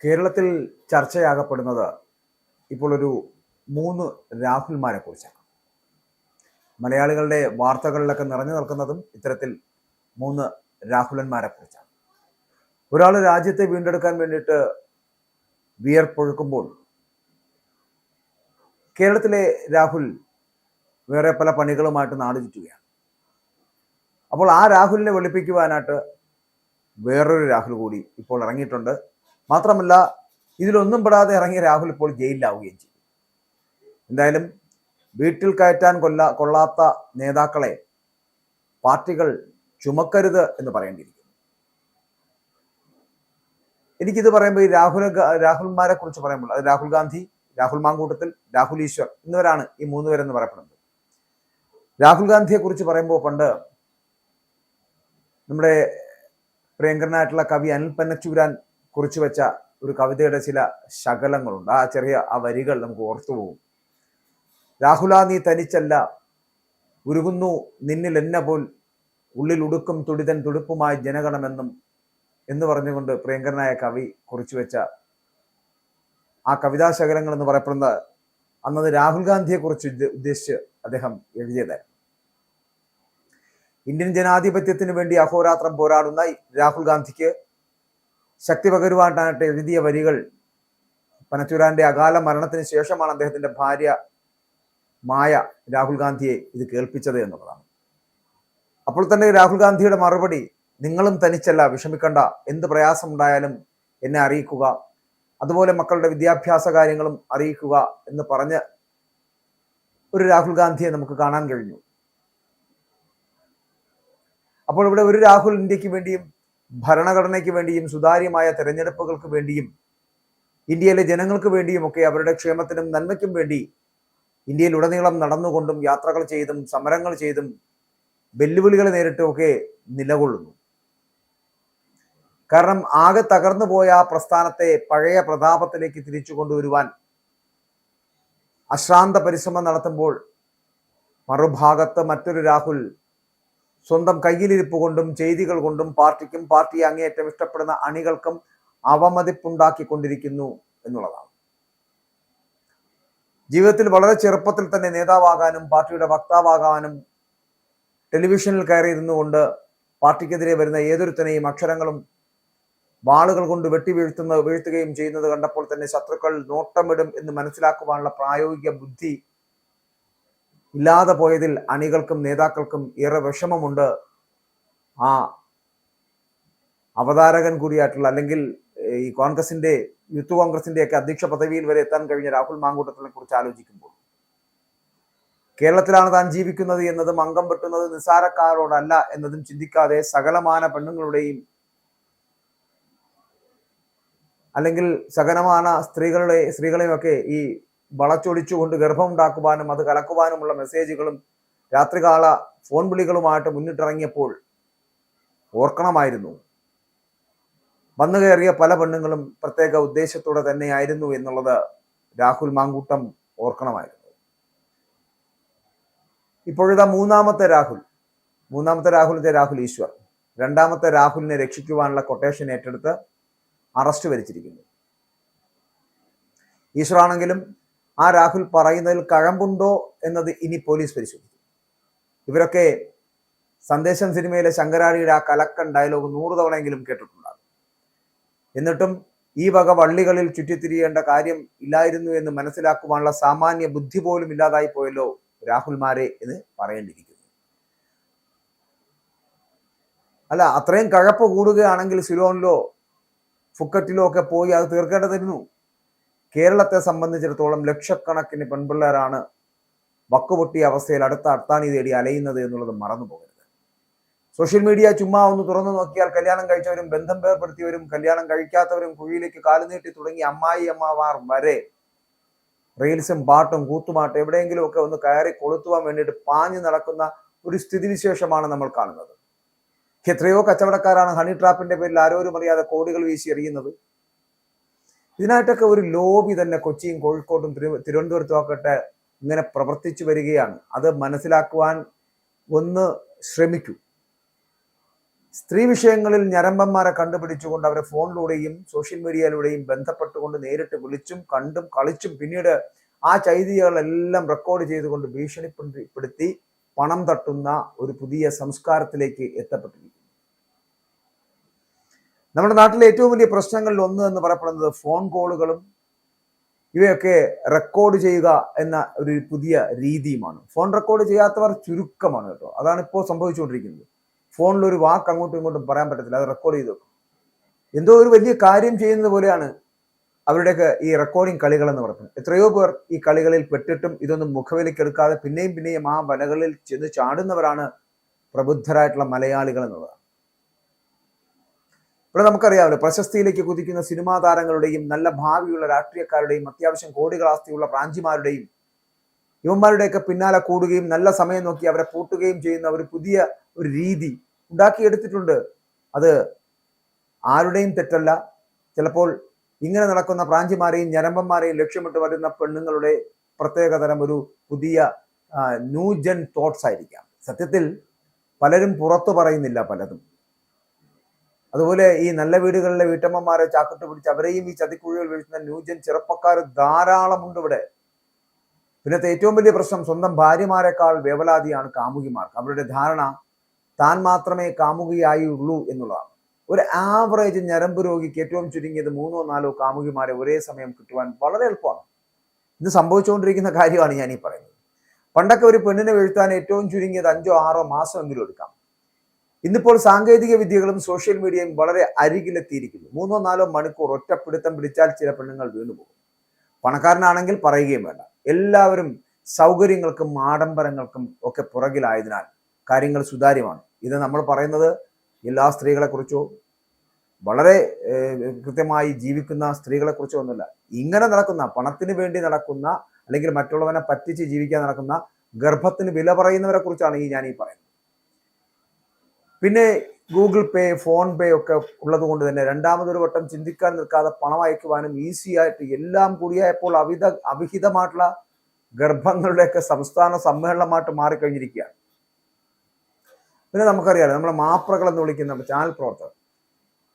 കേരളത്തിൽ ചർച്ചയാകപ്പെടുന്നത് ഇപ്പോൾ ഒരു 3 രാഹുൽമാരെ കുറിച്ചാണ്. മലയാളികളുടെ വാർത്തകളിലൊക്കെ നിറഞ്ഞു നിൽക്കുന്നതും ഇത്തരത്തിൽ 3 രാഹുലന്മാരെ കുറിച്ചാണ്. ഒരാൾ രാജ്യത്തെ വീണ്ടെടുക്കാൻ വേണ്ടിയിട്ട് വിയർപ്പൊഴുക്കുമ്പോൾ കേരളത്തിലെ രാഹുൽ വേറെ പല പണികളുമായിട്ട് നാട് ചുറ്റുകയാണ്. അപ്പോൾ ആ രാഹുലിനെ വെളുപ്പിക്കുവാനായിട്ട് വേറൊരു രാഹുൽ കൂടി ഇപ്പോൾ ഇറങ്ങിയിട്ടുണ്ട്. മാത്രമല്ല, ഇതിലൊന്നും പെടാതെ ഇറങ്ങിയ രാഹുൽ ഇപ്പോൾ ജയിലിലാവുകയും ചെയ്തു. എന്തായാലും വീട്ടിൽ കയറ്റാൻ കൊള്ളാത്ത നേതാക്കളെ പാർട്ടികൾ ചുമക്കരുത് എന്ന് പറയേണ്ടിയിരിക്കുന്നു. എനിക്കിത് പറയുമ്പോൾ ഈ രാഹുൽമാരെ കുറിച്ച് പറയുമ്പോൾ അത് രാഹുൽ ഗാന്ധി, രാഹുൽ മാങ്കൂട്ടത്തിൽ, രാഹുൽ ഈശ്വർ എന്നിവരാണ് ഈ 3 പേരെന്ന് പറയപ്പെടുന്നത്. രാഹുൽ ഗാന്ധിയെ കുറിച്ച് പറയുമ്പോൾ പണ്ട് നമ്മുടെ പ്രിയങ്കരനായിട്ടുള്ള കവി അനിൽ പനച്ചൂരാൻ കുറിച്ചു വെച്ച ഒരു കവിതയുടെ ചില ശകലങ്ങളുണ്ട്. ആ വരികൾ നമുക്ക് ഓർത്തു പോകും. രാഹുല, നീ തനിച്ചല്ല, ഉരുകുന്നു നിന്നിൽ എന്ന പോൽ, ഉള്ളിൽ ഉടുക്കും തുടിതൻ തുടുപ്പുമായി ജനഗണമെന്നും എന്ന് പറഞ്ഞുകൊണ്ട് പ്രിയങ്കരനായ കവി കുറിച്ചു വെച്ച ആ കവിതാശകലങ്ങൾ എന്ന് പറയപ്പെടുന്നത് അന്നത് രാഹുൽ ഗാന്ധിയെ കുറിച്ച് ഉദ്ദേശിച്ച് അദ്ദേഹം എഴുതിയതായിരുന്നു. ഇന്ത്യൻ ജനാധിപത്യത്തിന് വേണ്ടി അഹോരാത്രം പോരാടുന്ന രാഹുൽ ഗാന്ധിക്ക് ശക്തി പകരുവാനായിട്ട് എഴുതിയ വരികൾ പനച്ചൂരാന്റെ അകാല മരണത്തിന് ശേഷമാണ് അദ്ദേഹത്തിന്റെ ഭാര്യ മായ രാഹുൽ ഗാന്ധിയെ ഇത് കേൾപ്പിച്ചത് എന്നുള്ളതാണ്. അപ്പോൾ തന്നെ രാഹുൽ ഗാന്ധിയുടെ മറുപടി, നിങ്ങളും തനിച്ചല്ല, വിഷമിക്കണ്ട, എന്ത് പ്രയാസമുണ്ടായാലും എന്നെ അറിയിക്കുക, അതുപോലെ മക്കളുടെ വിദ്യാഭ്യാസ കാര്യങ്ങളും അറിയിക്കുക എന്ന് പറഞ്ഞ് ഒരു രാഹുൽ ഗാന്ധിയെ നമുക്ക് കാണാൻ കഴിഞ്ഞു. അപ്പോൾ ഇവിടെ ഒരു രാഹുൽ ഇന്ത്യക്ക് വേണ്ടിയും ഭരണഘടനയ്ക്ക് വേണ്ടിയും സുതാര്യമായ തെരഞ്ഞെടുപ്പുകൾക്ക് വേണ്ടിയും ഇന്ത്യയിലെ ജനങ്ങൾക്ക് വേണ്ടിയും ഒക്കെ അവരുടെ ക്ഷേമത്തിനും നന്മയ്ക്കും വേണ്ടി ഇന്ത്യയിൽ ഉടനീളം നടന്നുകൊണ്ടും യാത്രകൾ ചെയ്തും സമരങ്ങൾ ചെയ്തും വെല്ലുവിളികൾ നേരിട്ടും ഒക്കെ നിലകൊള്ളുന്നു. കാരണം ആകെ തകർന്നു പോയ ആ പ്രസ്ഥാനത്തെ പഴയ പ്രതാപത്തിലേക്ക് തിരിച്ചു കൊണ്ടുവരുവാൻ അശ്രാന്ത പരിശ്രമം നടത്തുമ്പോൾ മറുഭാഗത്ത് മറ്റൊരു രാഹുൽ സ്വന്തം കയ്യിലിരിപ്പ് കൊണ്ടും ചെയ്തികൾ കൊണ്ടും പാർട്ടിക്കും പാർട്ടിയെ അങ്ങേയറ്റം ഇഷ്ടപ്പെടുന്ന അണികൾക്കും അവമതിപ്പുണ്ടാക്കിക്കൊണ്ടിരിക്കുന്നു എന്നുള്ളതാണ്. ജീവിതത്തിൽ വളരെ ചെറുപ്പത്തിൽ തന്നെ നേതാവാകാനും പാർട്ടിയുടെ വക്താവാകാനും ടെലിവിഷനിൽ കയറിയിരുന്നു കൊണ്ട് പാർട്ടിക്കെതിരെ വരുന്ന ഏതൊരുത്തനെയും അക്ഷരങ്ങളും വാളുകൾ കൊണ്ട് വീഴ്ത്തുകയും ചെയ്യുന്നത് കണ്ടപ്പോൾ തന്നെ ശത്രുക്കൾ നോട്ടമിടും എന്ന് മനസ്സിലാക്കുവാനുള്ള പ്രായോഗിക ബുദ്ധി ഇല്ലാതെ പോയതിൽ അണികൾക്കും നേതാക്കൾക്കും ഏറെ വിഷമമുണ്ട്. ആ അവതാരകൻ കൂടിയായിട്ടുള്ള, അല്ലെങ്കിൽ ഈ കോൺഗ്രസിന്റെ യൂത്ത് കോൺഗ്രസിന്റെ ഒക്കെ അധ്യക്ഷ പദവിയിൽ വരെ എത്താൻ കഴിഞ്ഞ രാഹുൽ മാങ്കൂട്ടത്തിനെ കുറിച്ച് ആലോചിക്കുമ്പോൾ കേരളത്തിലാണ് താൻ ജീവിക്കുന്നത് എന്നതും അംഗം വെട്ടുന്നത് നിസ്സാരക്കാരോടല്ല എന്നതും ചിന്തിക്കാതെ സകലമാന പെണ്ണുങ്ങളുടെയും അല്ലെങ്കിൽ സകലമാന സ്ത്രീകളെയും ഒക്കെ ഈ വളച്ചൊടിച്ചുകൊണ്ട് ഗർഭമുണ്ടാക്കുവാനും അത് കലക്കുവാനുമുള്ള മെസ്സേജുകളും രാത്രികാല ഫോൺ വിളികളുമായിട്ട് മുന്നിട്ടിറങ്ങിയപ്പോൾ ഓർക്കണമായിരുന്നു, വന്നു കയറിയ പല പെണ്ണുങ്ങളും പ്രത്യേക ഉദ്ദേശത്തോടെ തന്നെയായിരുന്നു എന്നുള്ളത് രാഹുൽ മാങ്കൂട്ടം ഓർക്കണമായിരുന്നു. ഇപ്പോഴിതാ മൂന്നാമത്തെ രാഹുലിന്റെ രാഹുൽ ഈശ്വർ രണ്ടാമത്തെ രാഹുലിനെ രക്ഷിക്കുവാനുള്ള കൊട്ടേഷൻ ഏറ്റെടുത്ത് അറസ്റ്റ് വരിച്ചിരിക്കുന്നു. ഈശ്വർ ആണെങ്കിലും ആ രാഹുൽ പറയുന്നതിൽ കഴമ്പുണ്ടോ എന്നത് ഇനി പോലീസ് പരിശോധിക്കും. ഇവരൊക്കെ സന്ദേശം സിനിമയിലെ ശങ്കരാടിയുടെ ആ കലക്കൻ ഡയലോഗ് 100 തവണയെങ്കിലും കേട്ടിട്ടുണ്ടാകും. എന്നിട്ടും ഈ വക വള്ളികളിൽ ചുറ്റിത്തിരിയേണ്ട കാര്യം ഇല്ലായിരുന്നു എന്ന് മനസ്സിലാക്കുവാനുള്ള സാമാന്യ ബുദ്ധി പോലും ഇല്ലാതായി പോയല്ലോ രാഹുൽമാരെ എന്ന് പറയേണ്ടിയിരിക്കുന്നു. അല്ല, അത്രയും കഴപ്പ് കൂടുകയാണെങ്കിൽ സിലോണിലോ ഫുക്കറ്റിലോ ഒക്കെ പോയി അത് തീർക്കേണ്ടതിരുന്നു. കേരളത്തെ സംബന്ധിച്ചിടത്തോളം ലക്ഷക്കണക്കിന് പെൺപിള്ളേരാണ് വക്കുപൊട്ടിയ അവസ്ഥയിൽ അടുത്ത അത്താണി തേടി അലയുന്നത് എന്നുള്ളത് മറന്നു പോകരുത്. സോഷ്യൽ മീഡിയ ചുമ്മാ ഒന്ന് തുറന്നു നോക്കിയാൽ കല്യാണം കഴിച്ചവരും ബന്ധം വേർപ്പെടുത്തിയവരും കല്യാണം കഴിക്കാത്തവരും കുഴിയിലേക്ക് കാലുനീട്ടി തുടങ്ങി അമ്മായിയമ്മമാർ വരെ റീൽസും പാട്ടും കൂത്തുമാട്ടും എവിടെയെങ്കിലും ഒക്കെ ഒന്ന് കയറി കൊളുത്തുവാൻ വേണ്ടിയിട്ട് പാഞ്ഞു നടക്കുന്ന ഒരു സ്ഥിതിവിശേഷമാണ് നമ്മൾ കാണുന്നത്. എത്രയോ കച്ചവടക്കാരാണ് ഹണി ട്രാപ്പിന്റെ പേരിൽ ആരോരും അറിയാതെ കോടികൾ വീശി എറിയുന്നത്. ഇതിനായിട്ടൊക്കെ ഒരു ലോബി തന്നെ കൊച്ചിയും കോഴിക്കോട്ടും തിരുവനന്തപുരത്തും ഒക്കെ ഇങ്ങനെ പ്രവർത്തിച്ചു വരികയാണ്. അത് മനസ്സിലാക്കുവാൻ ഒന്ന് ശ്രമിക്കൂ. സ്ത്രീ വിഷയങ്ങളിൽ ഞരമ്പന്മാരെ കണ്ടുപിടിച്ചുകൊണ്ട് അവരെ ഫോണിലൂടെയും സോഷ്യൽ മീഡിയയിലൂടെയും ബന്ധപ്പെട്ടുകൊണ്ട് നേരിട്ട് വിളിച്ചും കണ്ടും കളിച്ചും പിന്നീട് ആ ചൈതന്യങ്ങളെല്ലാം റെക്കോർഡ് ചെയ്തുകൊണ്ട് ഭീഷണിപ്പെടുത്തി പണം തട്ടുന്ന ഒരു പുതിയ സംസ്കാരത്തിലേക്ക് എത്തപ്പെട്ടിരിക്കുന്നു. നമ്മുടെ നാട്ടിലെ ഏറ്റവും വലിയ പ്രശ്നങ്ങളിൽ ഒന്ന് എന്ന് പറയപ്പെടുന്നത് ഫോൺ കോളുകളും ഇവയൊക്കെ റെക്കോർഡ് ചെയ്യുക എന്ന ഒരു പുതിയ രീതിയുമാണ്. ഫോൺ റെക്കോർഡ് ചെയ്യാത്തവർ ചുരുക്കമാണ് കേട്ടോ. അതാണ് ഇപ്പോൾ സംഭവിച്ചുകൊണ്ടിരിക്കുന്നത്. ഫോണിൽ ഒരു വാക്ക് അങ്ങോട്ടും ഇങ്ങോട്ടും പറയാൻ പറ്റത്തില്ല, അത് റെക്കോർഡ് ചെയ്ത് വെക്കും. എന്തോ ഒരു വലിയ കാര്യം ചെയ്യുന്നത് പോലെയാണ് അവരുടെയൊക്കെ ഈ റെക്കോർഡിംഗ് കളികൾ എന്ന് പറയുന്നത്. എത്രയോ പേർ ഈ കളികളിൽ പെട്ടിട്ടും ഇതൊന്നും മുഖവിലക്കെടുക്കാതെ പിന്നെയും പിന്നെയും ആ വലകളിൽ ചെന്ന് ചാടുന്നവരാണ് പ്രബുദ്ധരായിട്ടുള്ള മലയാളികൾ എന്നുള്ളതാണ്. ഇവിടെ നമുക്കറിയാമല്ലോ, പ്രശസ്തിയിലേക്ക് കുതിക്കുന്ന സിനിമാ താരങ്ങളുടെയും നല്ല ഭാവിയുള്ള രാഷ്ട്രീയക്കാരുടെയും അത്യാവശ്യം കോടികൾ ആസ്തിയുള്ള പ്രാഞ്ചിമാരുടെയും യുവന്മാരുടെയൊക്കെ പിന്നാലെ കൂടുകയും നല്ല സമയം നോക്കി അവരെ പൂട്ടുകയും ചെയ്യുന്ന ഒരു പുതിയ ഒരു രീതി ഉണ്ടാക്കിയെടുത്തിട്ടുണ്ട്. അത് ആരുടെയും തെറ്റല്ല. ചിലപ്പോൾ ഇങ്ങനെ നടക്കുന്ന പ്രാഞ്ചിമാരെയും ഞരമ്പന്മാരെയും ലക്ഷ്യമിട്ട് വരുന്ന പെണ്ണുങ്ങളുടെ പ്രത്യേകതരം ഒരു പുതിയ ന്യൂജൻ തോട്ട്സ് ആയിരിക്കാം. സത്യത്തിൽ പലരും പുറത്തു പറയുന്നില്ല പലതും. അതുപോലെ ഈ നല്ല വീടുകളിലെ വീട്ടമ്മമാരെ ചാക്കിട്ട് പിടിച്ച് അവരെയും ഈ ചതിക്കുഴികൾ വീഴ്ത്തുന്ന ന്യൂജൻ ചെറുപ്പക്കാർ ധാരാളമുണ്ട് ഇവിടെ. പിന്നത്തെ ഏറ്റവും വലിയ പ്രശ്നം സ്വന്തം ഭാര്യമാരെക്കാൾ വേവലാതിയാണ് കാമുകിമാർക്ക്. അവരുടെ ധാരണ താൻ മാത്രമേ കാമുകിയായുള്ളൂ എന്നുള്ളതാണ്. ഒരു ആവറേജ് ഞരമ്പ് രോഗിക്ക് ഏറ്റവും ചുരുങ്ങിയത് 3 or 4 കാമുകിമാരെ ഒരേ സമയം കിട്ടുവാൻ വളരെ എളുപ്പമാണ്. ഇത് സംഭവിച്ചുകൊണ്ടിരിക്കുന്ന കാര്യമാണ് ഞാൻ ഈ പറയുന്നത്. പണ്ടൊക്കെ ഒരു പെണ്ണിനെ വീഴ്ത്താൻ ഏറ്റവും ചുരുങ്ങിയത് 5 or 6 മാസമെങ്കിലും എടുക്കാം. ഇന്നിപ്പോൾ സാങ്കേതിക വിദ്യകളും സോഷ്യൽ മീഡിയയും വളരെ അരികിലെത്തിയിരിക്കുന്നു. 3 or 4 മണിക്കൂർ ഒറ്റപ്പിടുത്തം പിടിച്ചാൽ ചില പെണ്ണുങ്ങൾ വീണുപോകും. പണക്കാരനാണെങ്കിൽ പറയുകയും വേണ്ട. എല്ലാവരും സൗകര്യങ്ങൾക്കും ആഡംബരങ്ങൾക്കും ഒക്കെ പുറകിലായതിനാൽ കാര്യങ്ങൾ സുതാര്യമാണ്. ഇത് നമ്മൾ പറയുന്നത് എല്ലാ സ്ത്രീകളെ കുറിച്ചോ വളരെ കൃത്യമായി ജീവിക്കുന്ന സ്ത്രീകളെ കുറിച്ചോ ഒന്നുമില്ല. ഇങ്ങനെ നടക്കുന്ന പണത്തിന് വേണ്ടി നടക്കുന്ന അല്ലെങ്കിൽ മറ്റുള്ളവനെ പറ്റിച്ച് ജീവിക്കാൻ നടക്കുന്ന ഗർഭത്തിന് വില പറയുന്നവരെ കുറിച്ചാണ് ഞാൻ ഈ പറയുന്നത്. പിന്നെ ഗൂഗിൾ പേ, ഫോൺ പേ ഒക്കെ ഉള്ളത് കൊണ്ട് തന്നെ രണ്ടാമതൊരു വട്ടം ചിന്തിക്കാൻ നിൽക്കാതെ പണം അയക്കുവാനും ഈസി ആയിട്ട് എല്ലാം കൂടിയായപ്പോൾ അവിഹിതമായിട്ടുള്ള ഗർഭങ്ങളുടെയൊക്കെ സംസ്ഥാന സമ്മേളനമായിട്ട് മാറിക്കഴിഞ്ഞിരിക്കുകയാണ്. പിന്നെ നമുക്കറിയാലോ, നമ്മളെ മാപ്രകൾ എന്ന് വിളിക്കുന്ന ചാനൽ പ്രവർത്തകർ,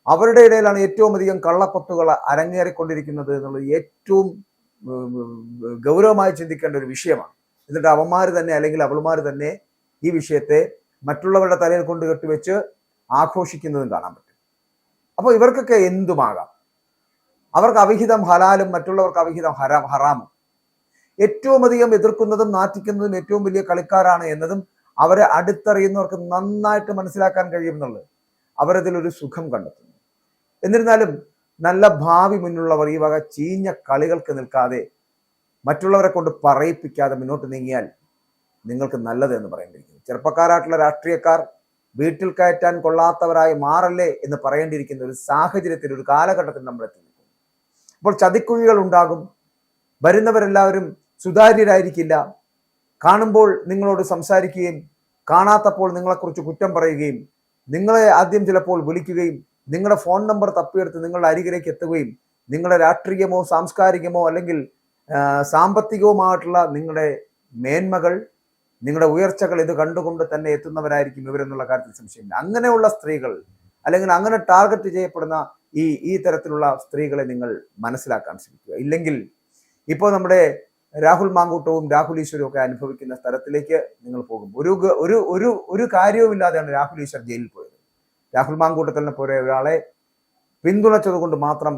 അവരുടെ ഇടയിലാണ് ഏറ്റവും അധികം കള്ളപ്പത്തുകൾ അരങ്ങേറിക്കൊണ്ടിരിക്കുന്നത് എന്നുള്ളത് ഏറ്റവും ഗൗരവമായി ചിന്തിക്കേണ്ട ഒരു വിഷയമാണ്. എന്നിട്ട് അവന്മാർ തന്നെ അല്ലെങ്കിൽ അവളുമാർ തന്നെ ഈ വിഷയത്തെ മറ്റുള്ളവരുടെ തലയിൽ കൊണ്ട് കെട്ടിവെച്ച് ആഘോഷിക്കുന്നതും കാണാൻ പറ്റും. അപ്പോൾ ഇവർക്കൊക്കെ എന്തുമാകാം. അവർക്ക് അവിഹിതം ഹലാലും മറ്റുള്ളവർക്ക് അവിഹിതം ഹറാമും. ഏറ്റവും അധികം എതിർക്കുന്നതും നാറ്റിക്കുന്നതും ഏറ്റവും വലിയ കളിക്കാരാണ് എന്നതും അവരെ അടുത്തറിയുന്നവർക്ക് നന്നായിട്ട് മനസ്സിലാക്കാൻ കഴിയുമെന്നുള്ളത് അവരതിലൊരു സുഖം കണ്ടെത്തുന്നു. എന്നിരുന്നാലും നല്ല ഭാവി മുന്നിലുള്ളവർ ഈ വക ചീഞ്ഞ കളികൾക്ക് നിൽക്കാതെ മറ്റുള്ളവരെ കൊണ്ട് പറയിപ്പിക്കാതെ മുന്നോട്ട് നീങ്ങിയാൽ നിങ്ങൾക്ക് നല്ലത് എന്ന് പറയേണ്ടിയിരിക്കുന്നു. ചെറുപ്പക്കാരായിട്ടുള്ള രാഷ്ട്രീയക്കാർ വീട്ടിൽ കയറ്റാൻ കൊള്ളാത്തവരായി മാറല്ലേ എന്ന് പറയേണ്ടിയിരിക്കുന്ന ഒരു സാഹചര്യത്തിൽ, ഒരു കാലഘട്ടത്തിൽ നമ്മൾ എത്തിയിരിക്കുന്നു. അപ്പോൾ ചതിക്കുഴികൾ ഉണ്ടാകും. വരുന്നവരെല്ലാവരും സുതാര്യരായിരിക്കില്ല. കാണുമ്പോൾ നിങ്ങളോട് സംസാരിക്കുകയും കാണാത്തപ്പോൾ നിങ്ങളെക്കുറിച്ച് കുറ്റം പറയുകയും നിങ്ങളെ ആദ്യം ചിലപ്പോൾ വിളിക്കുകയും നിങ്ങളുടെ ഫോൺ നമ്പർ തപ്പിയെടുത്ത് നിങ്ങളുടെ അരികിലേക്ക് എത്തുകയും നിങ്ങളുടെ രാഷ്ട്രീയമോ സാംസ്കാരികമോ അല്ലെങ്കിൽ സാമ്പത്തികവുമായിട്ടുള്ള നിങ്ങളുടെ മേന്മകൾ, നിങ്ങളുടെ ഉയർച്ചകൾ ഇത് കണ്ടുകൊണ്ട് തന്നെ എത്തുന്നവരായിരിക്കും ഇവരെന്നുള്ള കാര്യത്തിൽ സംശയമില്ല. അങ്ങനെയുള്ള സ്ത്രീകൾ അല്ലെങ്കിൽ അങ്ങനെ ടാർഗറ്റ് ചെയ്യപ്പെടുന്ന ഈ തരത്തിലുള്ള സ്ത്രീകളെ നിങ്ങൾ മനസ്സിലാക്കാൻ ശ്രമിക്കുക. ഇല്ലെങ്കിൽ ഇപ്പോൾ നമ്മുടെ രാഹുൽ മാങ്കൂട്ടവും രാഹുൽ ഈശ്വരും ഒക്കെ അനുഭവിക്കുന്ന സ്ഥലത്തിലേക്ക് നിങ്ങൾ പോകും. ഒരു കാര്യവുമില്ലാതെയാണ് രാഹുൽ ഈശ്വർ ജയിലിൽ പോയത്. രാഹുൽ മാങ്കൂട്ടത്തിനെ പോലെ ഒരാളെ പിന്തുണച്ചത് കൊണ്ട് മാത്രം,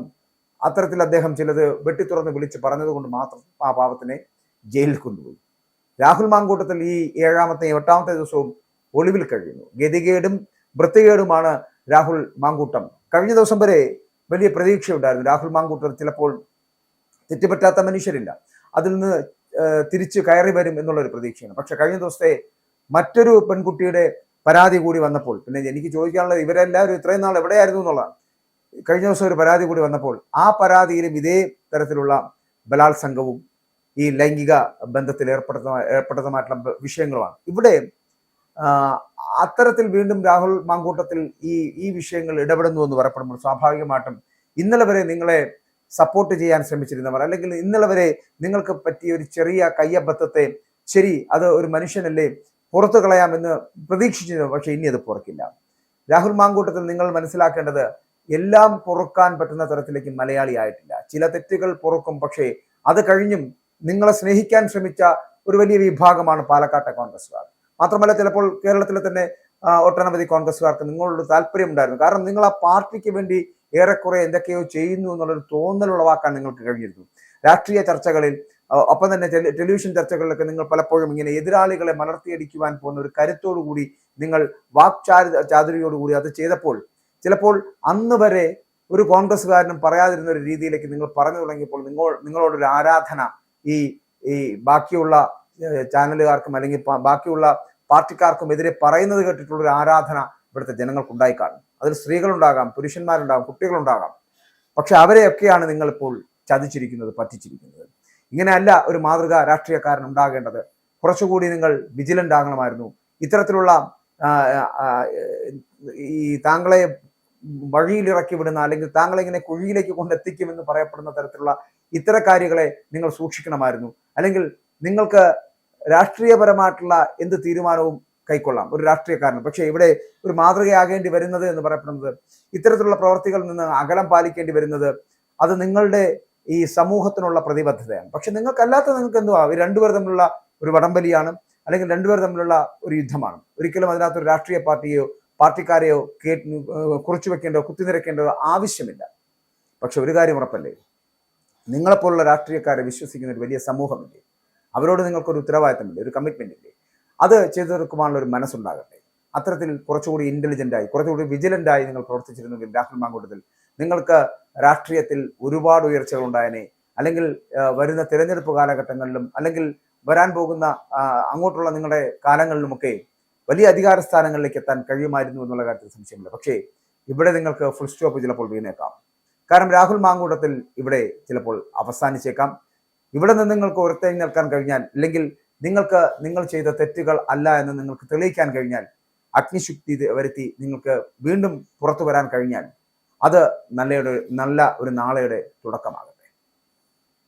അത്തരത്തിൽ അദ്ദേഹം ചിലത് വെട്ടിത്തുറന്ന് വിളിച്ച് പറഞ്ഞത് കൊണ്ട് മാത്രം ആ പാവത്തിനെ ജയിലിൽ കൊണ്ടുപോയി. രാഹുൽ മാങ്കൂട്ടത്തിൽ ഈ 7ാമത്തെ 8ാമത്തെ ദിവസവും ഒളിവിൽ കഴിയുന്നു. ഗതികേടും വൃത്തികേടുമാണ് രാഹുൽ മാങ്കൂട്ടം. കഴിഞ്ഞ ദിവസം വരെ വലിയ പ്രതീക്ഷയുണ്ടായിരുന്നു. രാഹുൽ മാങ്കൂട്ടം ചിലപ്പോൾ തെറ്റുപറ്റാത്ത മനുഷ്യരില്ല, അതിൽ നിന്ന് തിരിച്ച് കയറി വരും എന്നുള്ളൊരു പ്രതീക്ഷയാണ്. പക്ഷെ കഴിഞ്ഞ ദിവസത്തെ മറ്റൊരു പെൺകുട്ടിയുടെ പരാതി കൂടി വന്നപ്പോൾ പിന്നെ എനിക്ക് ചോദിക്കാനുള്ളത്, ഇവരെല്ലാവരും ഇത്രയും നാൾ എവിടെയായിരുന്നു എന്നുള്ളതാണ്. കഴിഞ്ഞ ദിവസം ഒരു പരാതി കൂടി വന്നപ്പോൾ ആ പരാതിയിലും ഇതേ തരത്തിലുള്ള ബലാത്സംഗവും ഈ ലൈംഗിക ബന്ധത്തിൽ ഏർപ്പെടുന്നതുമായിട്ടുള്ള വിഷയങ്ങളുമാണ്. ഇവിടെ അത്തരത്തിൽ വീണ്ടും രാഹുൽ മാങ്കൂട്ടത്തിൽ ഈ വിഷയങ്ങൾ ഇടപെടുന്നു എന്ന് പറയപ്പെടുമ്പോൾ സ്വാഭാവികമായിട്ടും ഇന്നലെ വരെ നിങ്ങളെ സപ്പോർട്ട് ചെയ്യാൻ ശ്രമിച്ചിരുന്നവർ അല്ലെങ്കിൽ ഇന്നലെ വരെ നിങ്ങൾക്ക് പറ്റിയ ഒരു ചെറിയ കയ്യബദ്ധത്തെ ശരി അത് ഒരു മനുഷ്യനല്ലേ പുറത്തു കളയാമെന്ന് പ്രതീക്ഷിച്ചിരുന്നു. പക്ഷെ ഇനി അത് പുറക്കില്ല. രാഹുൽ മാങ്കൂട്ടത്തിൽ നിങ്ങൾ മനസ്സിലാക്കേണ്ടത് എല്ലാം പൊറുക്കാൻ പറ്റുന്ന തരത്തിലേക്ക് മലയാളി ആയിട്ടില്ല. ചില തെറ്റുകൾ പൊറുക്കും, പക്ഷേ അത് കഴിഞ്ഞും നിങ്ങളെ സ്നേഹിക്കാൻ ശ്രമിച്ച ഒരു വലിയ വിഭാഗമാണ് പാലക്കാട്ടെ കോൺഗ്രസ്സുകാർ. മാത്രമല്ല ചിലപ്പോൾ കേരളത്തിലെ തന്നെ ഒട്ടനവധി കോൺഗ്രസ്സുകാർക്ക് നിങ്ങളോട് താല്പര്യം ഉണ്ടായിരുന്നു. കാരണം നിങ്ങൾ ആ പാർട്ടിക്ക് വേണ്ടി ഏറെക്കുറെ എന്തൊക്കെയോ ചെയ്യുന്നു എന്നുള്ളൊരു തോന്നലുളവാക്കാൻ നിങ്ങൾക്ക് കഴിഞ്ഞിരുന്നു. രാഷ്ട്രീയ ചർച്ചകളിൽ ഒപ്പം തന്നെ ടെലിവിഷൻ ചർച്ചകളിലൊക്കെ നിങ്ങൾ പലപ്പോഴും ഇങ്ങനെ എതിരാളികളെ മലർത്തിയടിക്കുവാൻ പോകുന്ന ഒരു കരുത്തോടു കൂടി നിങ്ങൾ ചാതുരിയോടുകൂടി അത് ചെയ്തപ്പോൾ ചിലപ്പോൾ അന്ന് വരെ ഒരു കോൺഗ്രസ്സുകാരനും പറയാതിരുന്ന ഒരു രീതിയിലേക്ക് നിങ്ങൾ പറഞ്ഞു തുടങ്ങിയപ്പോൾ നിങ്ങളോടൊരു ആരാധന ഈ ഈ ബാക്കിയുള്ള ചാനലുകാർക്കും അല്ലെങ്കിൽ ബാക്കിയുള്ള പാർട്ടിക്കാർക്കും എതിരെ പറയുന്നത് കേട്ടിട്ടുള്ള ഒരു ആരാധന ഇവിടുത്തെ ജനങ്ങൾക്കുണ്ടായി കാണും. അതിൽ സ്ത്രീകളുണ്ടാകാം, പുരുഷന്മാരുണ്ടാകാം, കുട്ടികളുണ്ടാകാം. പക്ഷെ അവരെയൊക്കെയാണ് നിങ്ങളിപ്പോൾ ചതിച്ചിരിക്കുന്നത്, പറ്റിച്ചിരിക്കുന്നത്. ഇങ്ങനെയല്ല ഒരു മാതൃക രാഷ്ട്രീയക്കാരൻ ഉണ്ടാകേണ്ടത്. കുറച്ചുകൂടി നിങ്ങൾ വിജിലന്റ് ആകണമായിരുന്നു. ഇത്തരത്തിലുള്ള ഈ താങ്കളെ വഴിയിലിറക്കി വിടുന്ന അല്ലെങ്കിൽ താങ്കളെ ഇങ്ങനെ കുഴിയിലേക്ക് കൊണ്ടെത്തിക്കുമെന്ന് പറയപ്പെടുന്ന തരത്തിലുള്ള ഇത്തരം കാര്യങ്ങളെ നിങ്ങൾ സൂക്ഷിക്കണമായിരുന്നു. അല്ലെങ്കിൽ നിങ്ങൾക്ക് രാഷ്ട്രീയപരമായിട്ടുള്ള എന്ത് തീരുമാനവും കൈക്കൊള്ളാം ഒരു രാഷ്ട്രീയക്കാരന്. പക്ഷെ ഇവിടെ ഒരു മാതൃകയാകേണ്ടി വരുന്നത് എന്ന് പറയപ്പെടുന്നത്, ഇത്തരത്തിലുള്ള പ്രവർത്തികളിൽ നിന്ന് അകലം പാലിക്കേണ്ടി വരുന്നത്, അത് നിങ്ങളുടെ ഈ സമൂഹത്തിനുള്ള പ്രതിബദ്ധതയാണ്. പക്ഷെ നിങ്ങൾക്കല്ലാത്ത നിങ്ങൾക്ക് എന്തുവാ, രണ്ടുപേർ തമ്മിലുള്ള ഒരു വടംവലിയാണ്, അല്ലെങ്കിൽ രണ്ടുപേർ തമ്മിലുള്ള ഒരു യുദ്ധമാണ്. ഒരിക്കലും അതിനകത്തൊരു രാഷ്ട്രീയ പാർട്ടിയോ പാർട്ടിക്കാരെയോ കുറിച്ചു വെക്കേണ്ടോ കുത്തിനിരക്കേണ്ടോ ആവശ്യമില്ല. പക്ഷെ ഒരു കാര്യം ഉറപ്പല്ലേ, നിങ്ങളെപ്പോലുള്ള രാഷ്ട്രീയക്കാരെ വിശ്വസിക്കുന്ന ഒരു വലിയ സമൂഹമില്ലേ, അവരോട് നിങ്ങൾക്കൊരു ഉത്തരവാദിത്തമില്ലേ, ഒരു കമ്മിറ്റ്മെന്റ് ഇല്ലേ? അത് ചെയ്തു തീർക്കുവാനുള്ള ഒരു മനസ്സുണ്ടാകട്ടെ. അത്തരത്തിൽ കുറച്ചുകൂടി ഇന്റലിജന്റായി, കുറച്ചുകൂടി വിജിലന്റായി നിങ്ങൾ പ്രവർത്തിച്ചിരുന്നെങ്കിൽ രാഹുൽ മാങ്കൂട്ടത്തിൽ നിങ്ങൾക്ക് രാഷ്ട്രീയത്തിൽ ഒരുപാട് ഉയർച്ചകൾ ഉണ്ടായനെ. അല്ലെങ്കിൽ വരുന്ന തിരഞ്ഞെടുപ്പ് കാലഘട്ടങ്ങളിലും അല്ലെങ്കിൽ വരാൻ പോകുന്ന അങ്ങോട്ടുള്ള നിങ്ങളുടെ കാലങ്ങളിലുമൊക്കെ വലിയ അധികാര സ്ഥാനങ്ങളിലേക്ക് എത്താൻ കഴിയുമായിരുന്നു എന്നുള്ള കാര്യത്തിൽ സംശയമില്ല. പക്ഷേ ഇവിടെ നിങ്ങൾക്ക് ഫുൾ സ്റ്റോപ്പ് ചിലപ്പോൾ വീണേക്കാം. കാരണം രാഹുൽ മാങ്കൂട്ടത്തിൽ ഇവിടെ ചിലപ്പോൾ അവസാനിച്ചേക്കാം. ഇവിടെ നിന്ന് നിങ്ങൾക്ക് ഉയർത്തെഴുന്നേൽക്കാൻ നിൽക്കാൻ കഴിഞ്ഞാൽ, അല്ലെങ്കിൽ നിങ്ങൾക്ക് നിങ്ങൾ ചെയ്ത തെറ്റുകൾ അല്ല എന്ന് നിങ്ങൾക്ക് തെളിയിക്കാൻ കഴിഞ്ഞാൽ, അഗ്നിശുക്തി വരുത്തി നിങ്ങൾക്ക് വീണ്ടും പുറത്തു വരാൻ കഴിഞ്ഞാൽ, അത് നല്ല ഒരു നാളെയുടെ തുടക്കമാകും.